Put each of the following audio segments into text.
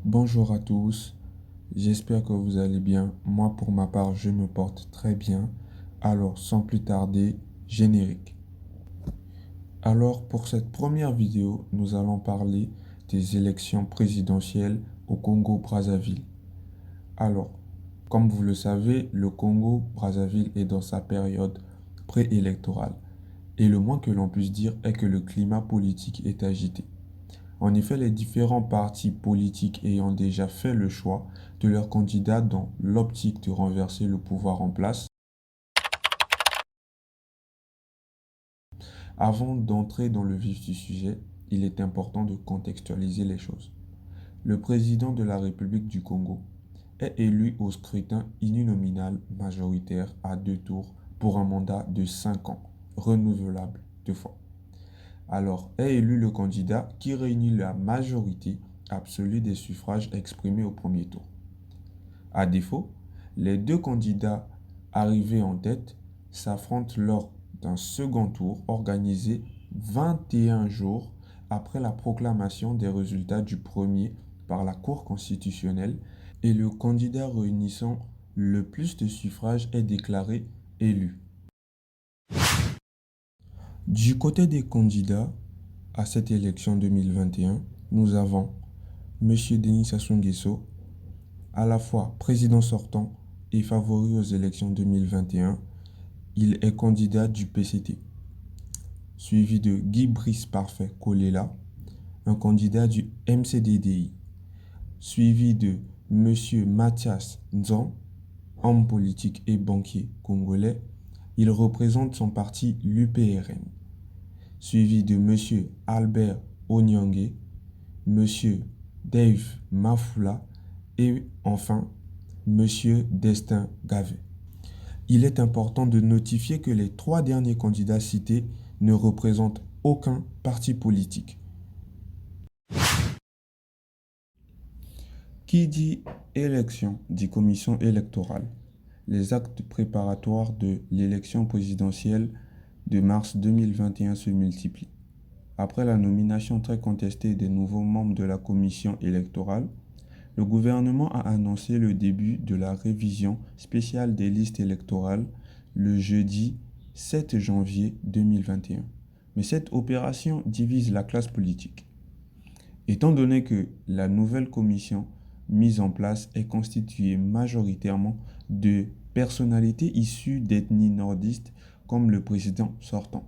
Bonjour à tous, j'espère que vous allez bien. Moi pour ma part, je me porte très bien. Alors sans plus tarder, générique. Alors pour cette première vidéo, nous allons parler des élections présidentielles au Congo-Brazzaville. Alors, comme vous le savez, le Congo-Brazzaville est dans sa période préélectorale. Et le moins que l'on puisse dire est que le climat politique est agité. En effet, les différents partis politiques ayant déjà fait le choix de leurs candidats dans l'optique de renverser le pouvoir en place. Avant d'entrer dans le vif du sujet, il est important de contextualiser les choses. Le président de la République du Congo est élu au scrutin uninominal majoritaire à 2 tours pour un mandat de 5 ans, renouvelable 2 fois. Alors est élu le candidat qui réunit la majorité absolue des suffrages exprimés au premier tour. À défaut, les deux candidats arrivés en tête s'affrontent lors d'un second tour organisé 21 jours après la proclamation des résultats du premier par la Cour constitutionnelle et le candidat réunissant le plus de suffrages est déclaré élu. Du côté des candidats à cette élection 2021, nous avons M. Denis Sassou Nguesso, à la fois président sortant et favori aux élections 2021. Il est candidat du PCT, suivi de Guy Brice Parfait Kolela, un candidat du MCDDI, suivi de M. Mathias Nzan, homme politique et banquier congolais. Il représente son parti l'UPRN, suivi de M. Albert Onyangé, M. Dave Mafula et enfin M. Destin Gavet. Il est important de notifier que les 3 derniers candidats cités ne représentent aucun parti politique. Qui dit élection dit commission électorale. Les actes préparatoires de l'élection présidentielle de mars 2021 se multiplient. Après la nomination très contestée des nouveaux membres de la commission électorale, le gouvernement a annoncé le début de la révision spéciale des listes électorales le jeudi 7 janvier 2021. Mais cette opération divise la classe politique. Étant donné que la nouvelle commission mise en place est constituée majoritairement de personnalités issues d'ethnies nordistes comme le président sortant.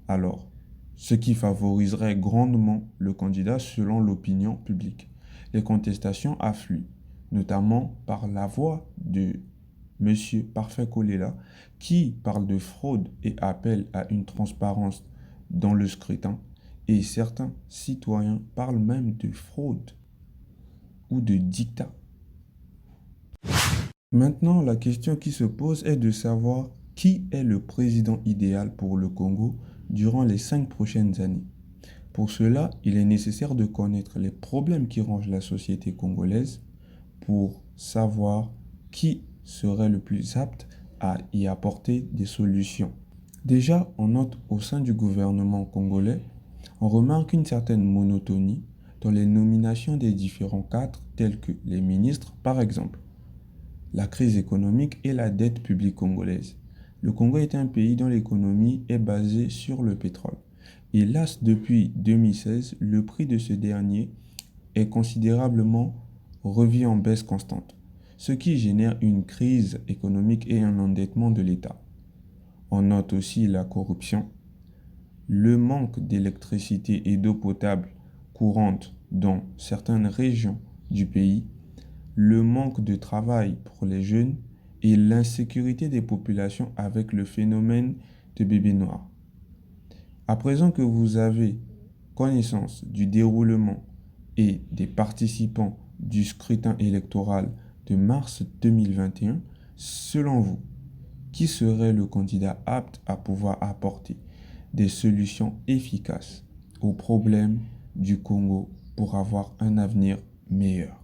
Alors, ce qui favoriserait grandement le candidat selon l'opinion publique. Les contestations affluent, notamment par la voix de M. Parfait Kolela, qui parle de fraude et appelle à une transparence dans le scrutin, et certains citoyens parlent même de fraude ou de dictat. Maintenant, la question qui se pose est de savoir qui est le président idéal pour le Congo durant les 5 prochaines années. Pour cela, il est nécessaire de connaître les problèmes qui rongent la société congolaise pour savoir qui serait le plus apte à y apporter des solutions. Déjà, on note au sein du gouvernement congolais, on remarque une certaine monotonie dans les nominations des différents cadres tels que les ministres par exemple. La crise économique et la dette publique congolaise. Le Congo est un pays dont l'économie est basée sur le pétrole. Hélas, depuis 2016, le prix de ce dernier est considérablement revu en baisse constante, ce qui génère une crise économique et un endettement de l'État. On note aussi la corruption, le manque d'électricité et d'eau potable courante dans certaines régions du pays, le manque de travail pour les jeunes et l'insécurité des populations avec le phénomène de bébés noirs. À présent que vous avez connaissance du déroulement et des participants du scrutin électoral de mars 2021, selon vous, qui serait le candidat apte à pouvoir apporter des solutions efficaces aux problèmes du Congo pour avoir un avenir meilleur?